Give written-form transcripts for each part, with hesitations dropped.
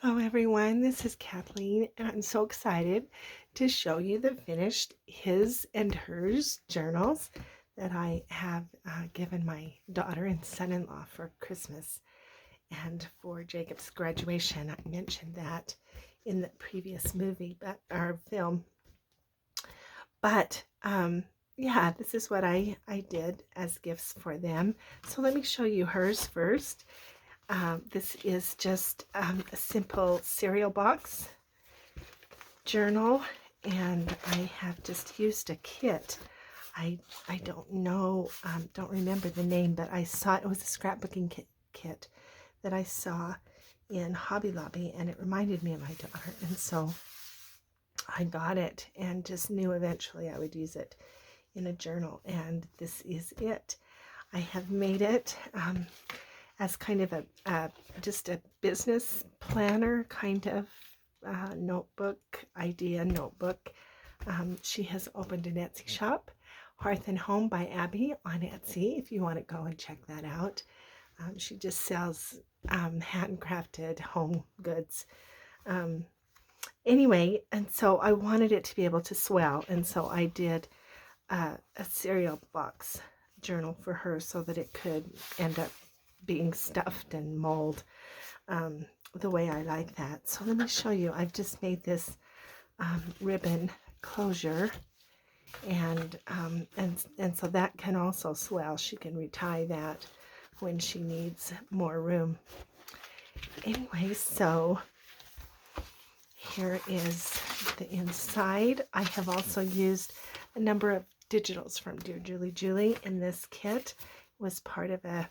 Hello everyone, this is Kathleen and I'm so excited to show you the finished his and hers journals that I have given my daughter and son-in-law for Christmas and for Jacob's graduation. I mentioned that in the previous movie, or film. But yeah, this is what I did as gifts for them. So let me show you hers first. This is just a simple cereal box journal, and I have just used a kit. I don't know, don't remember the name, but I saw it was a scrapbooking kit that I saw in Hobby Lobby, and it reminded me of my daughter, and so I got it and just knew eventually I would use it in a journal, and this is it. I have made it as kind of just a business planner kind of notebook, idea notebook. She has opened an Etsy shop, Hearth and Home by Abby on Etsy, if you want to go and check that out. She just sells handcrafted home goods. Anyway, and so I wanted it to be able to swell, and so I did a cereal box journal for her so that it could end up being stuffed and mold the way I like that. So let me show you. I've just made this ribbon closure, and so that can also swell. She can retie that when she needs more room. Anyway, so here is the inside. I have also used a number of digitals from Dear Julie Julie in this kit. It was part of a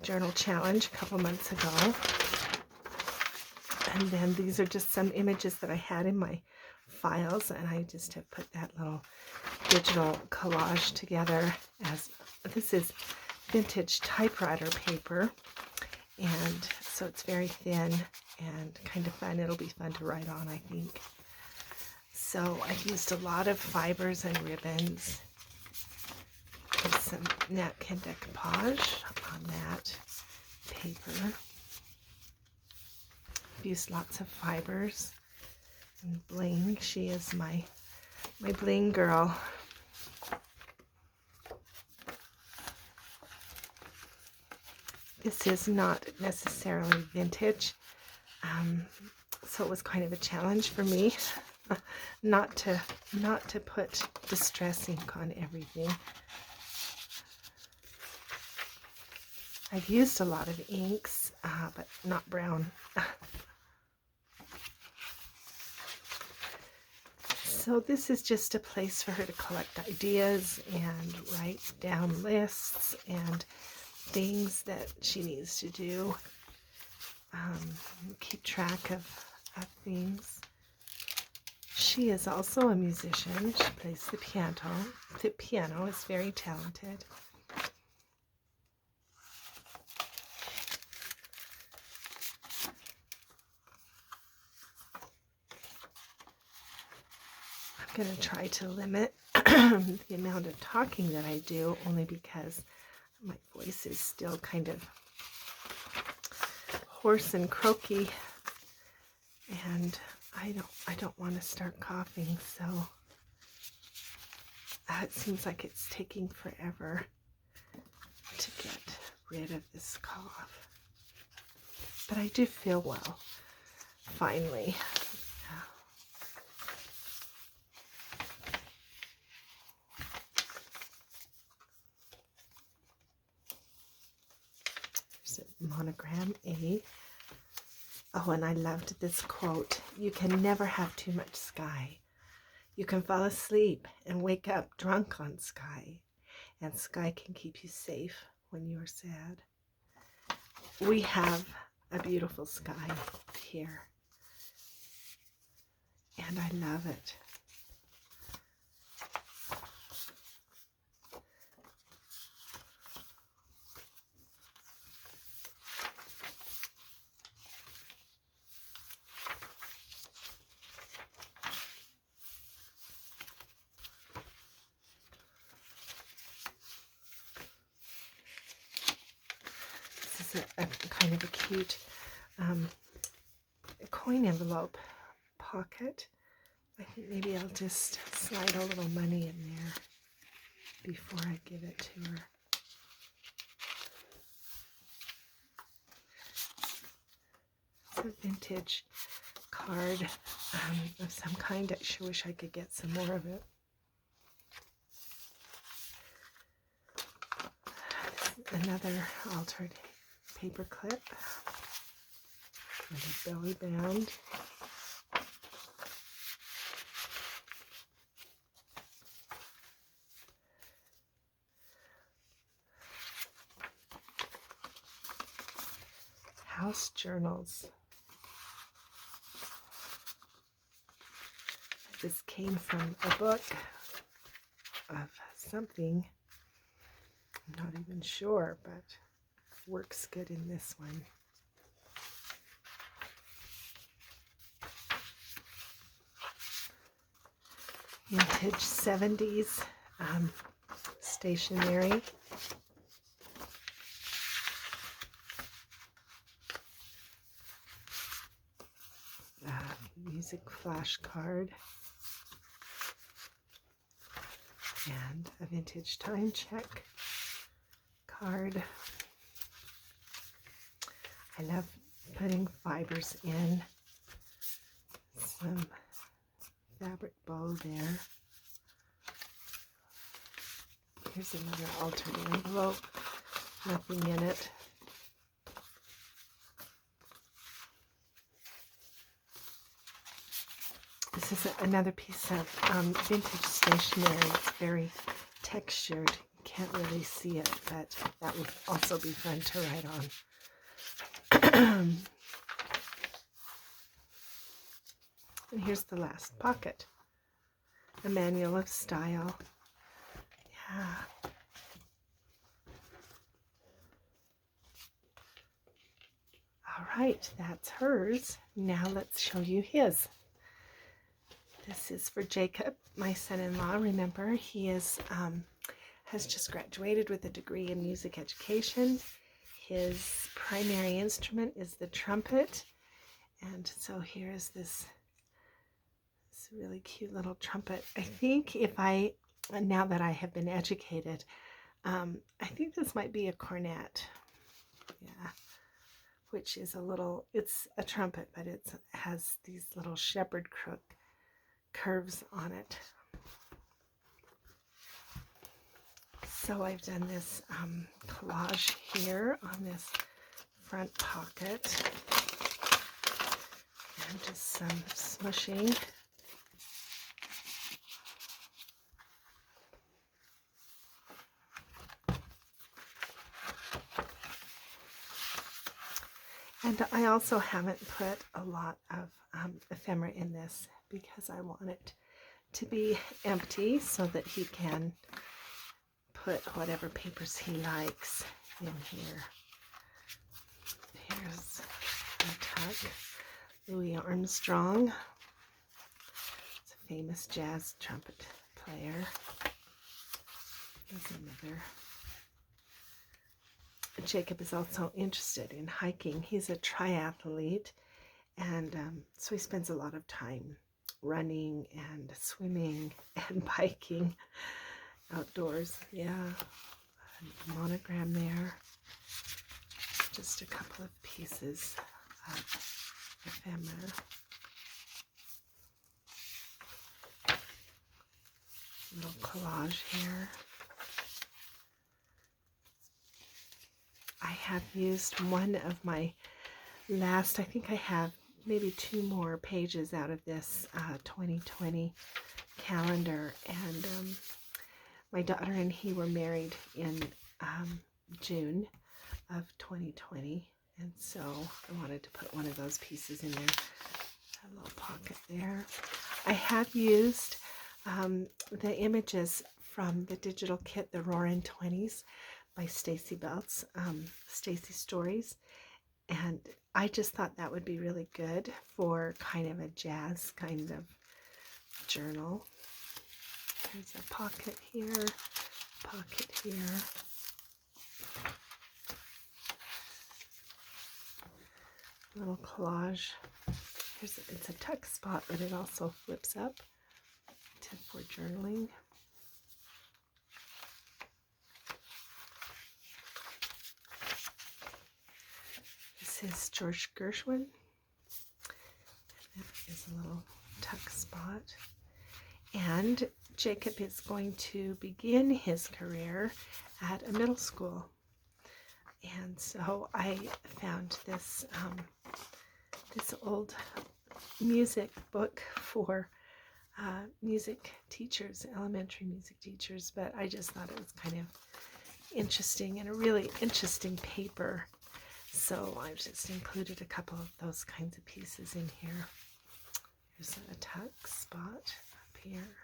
journal challenge a couple months ago. And then these are just some images that I had in my files, and I just have put that little digital collage together. As this is vintage typewriter paper, and so it's very thin and kind of fun. It'll be fun to write on, I think. So I've used a lot of fibers and ribbons and some napkin decoupage on that paper. I've used lots of fibers and bling. She is my bling girl. This is not necessarily vintage, so it was kind of a challenge for me not to put distress ink on everything. I've used a lot of inks, but not brown. So this is just a place for her to collect ideas and write down lists and things that she needs to do. Keep track of things. She is also a musician. She plays the piano. The piano is very talented. I'm going to try to limit the amount of talking that I do, only because my voice is still kind of hoarse and croaky, and I don't want to start coughing, so it seems like it's taking forever to get rid of this cough. But I do feel well, finally. There's a monogram A. Oh, and I loved this quote. You can never have too much sky. You can fall asleep and wake up drunk on sky, and sky can keep you safe when you are sad. We have a beautiful sky here, and I love it. This is a kind of a cute coin envelope pocket. I think maybe I'll just slide a little money in there before I give it to her. It's a vintage card of some kind. I sure wish I could get some more of it. Another altered paper clip with a belly band. House journals. This came from a book of something. I'm not even sure, but works good in this one. Vintage 70s stationery. Music flashcard. And a vintage time check card. I love putting fibers in. Some fabric bow there. Here's another altered envelope. Nothing in it. This is another piece of vintage stationery. It's very textured. You can't really see it, but that would also be fun to write on. And here's the last pocket. A manual of style. Yeah. All right, that's hers. Now let's show you his. This is for Jacob, my son-in-law. Remember, he has just graduated with a degree in music education. His primary instrument is the trumpet. And so here's this really cute little trumpet. I think now that I have been educated, I think this might be a cornet. Yeah. Which is it's a trumpet, but it has these little shepherd crook curves on it. So I've done this collage here on this front pocket, and just some smushing. And I also haven't put a lot of ephemera in this because I want it to be empty so that he can put whatever papers he likes in here. Here's a tuck. Louis Armstrong. It's a famous jazz trumpet player. There's another. Jacob is also interested in hiking. He's a triathlete, and so he spends a lot of time running and swimming and biking outdoors. Yeah, a monogram there. Just a couple of pieces of ephemera. Little collage here. I have used one of my last, I think I have maybe 2 more pages out of this 2020 calendar, and my daughter and he were married in June of 2020, and so I wanted to put one of those pieces in there. A little pocket there. I have used the images from the digital kit, the Roaring 20s by Stacy Belts, Stacy Stories, and I just thought that would be really good for kind of a jazz kind of journal. There's a pocket here, pocket here. Little collage It's a tuck spot, but it also flips up for journaling. This is George Gershwin. That is a little tuck spot. And Jacob is going to begin his career at a middle school. And so I found this this old music book for music teachers, elementary music teachers, but I just thought it was kind of interesting and a really interesting paper. So I've just included a couple of those kinds of pieces in here. Here's a tuck spot up here.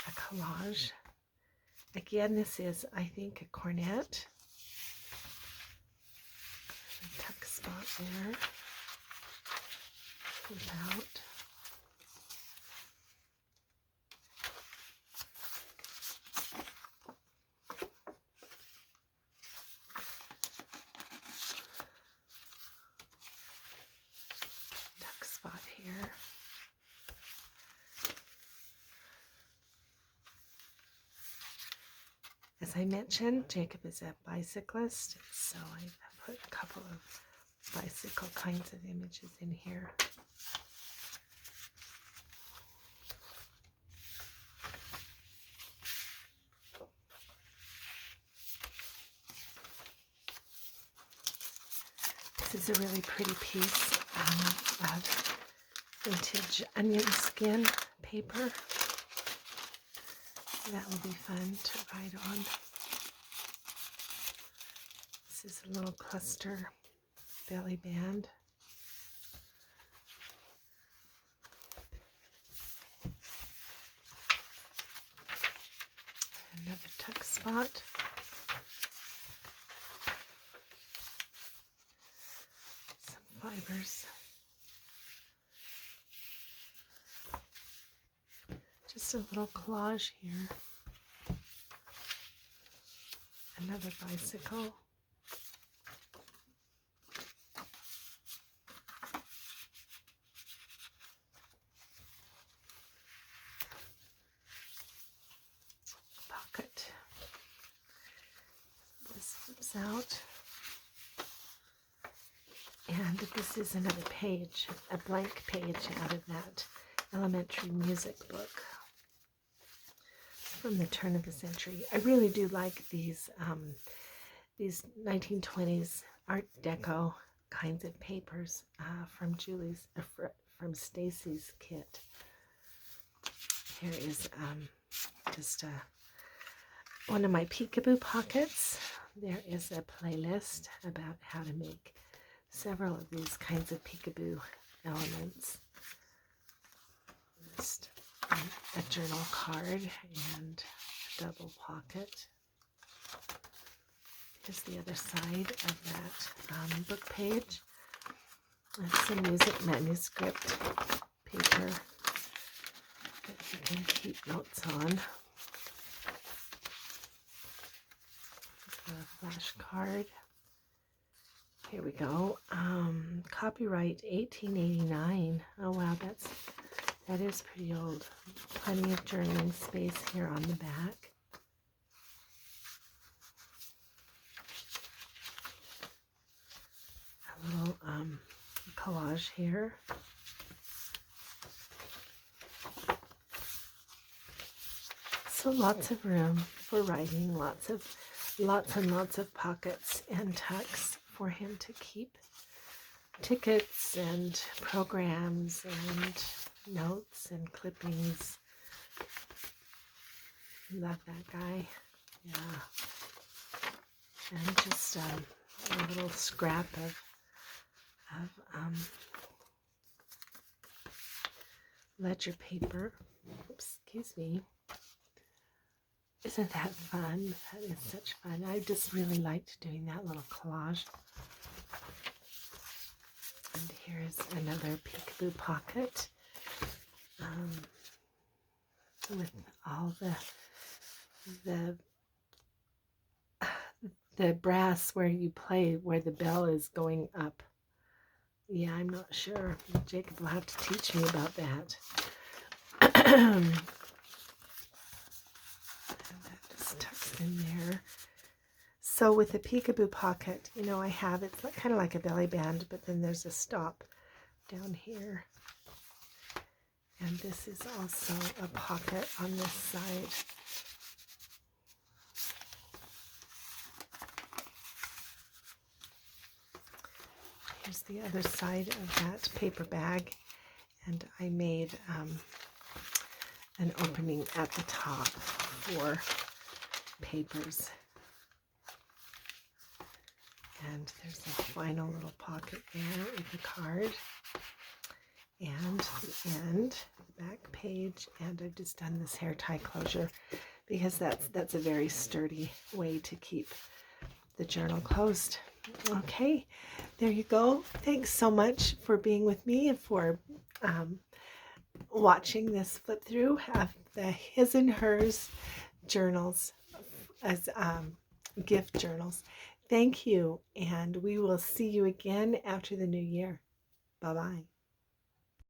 A collage. Again, this is, I think, a cornet. A tuck spot there. About. Tuck spot here. As I mentioned, Jacob is a bicyclist, so I put a couple of bicycle kinds of images in here. This is a really pretty piece of vintage onion skin paper. That will be fun to write on. This is a little cluster belly band. Another tuck spot. Some fibers. Just a little collage here. Another bicycle. Pocket. This flips out. And this is another page, a blank page out of that elementary music book from the turn of the century. I really do like these 1920s Art Deco kinds of papers from Stacy's kit. Here is just one of my peekaboo pockets. There is a playlist about how to make several of these kinds of peekaboo elements. Just a journal card and a double pocket. Here's the other side of that book page. That's some music manuscript paper that you can keep notes on. A flashcard. Here we go. Copyright 1889. Oh wow, that is pretty old. Plenty of journaling space here on the back. A little collage here. So lots of room for writing, lots and lots of pockets and tucks for him to keep tickets and programs and notes and clippings. Love that guy. Yeah. And just a little scrap of ledger paper. Oops, excuse me. Isn't that fun? That is such fun. I just really liked doing that little collage. And here's another peekaboo pocket um, with all the brass where you play, where the bell is going up. Yeah, I'm not sure. Jacob will have to teach me about that. And that just tucks in there. So with the peekaboo pocket, you know, I have, it's kind of like a belly band, but then there's a stop down here. And this is also a pocket on this side. Here's the other side of that paper bag. And I made an opening at the top for papers. And there's a final little pocket there with the card. And the end, the back page, and I've just done this hair tie closure because that's a very sturdy way to keep the journal closed. Okay, there you go. Thanks so much for being with me and for watching this flip through of the His and Hers journals as gift journals. Thank you, and we will see you again after the new year. Bye-bye.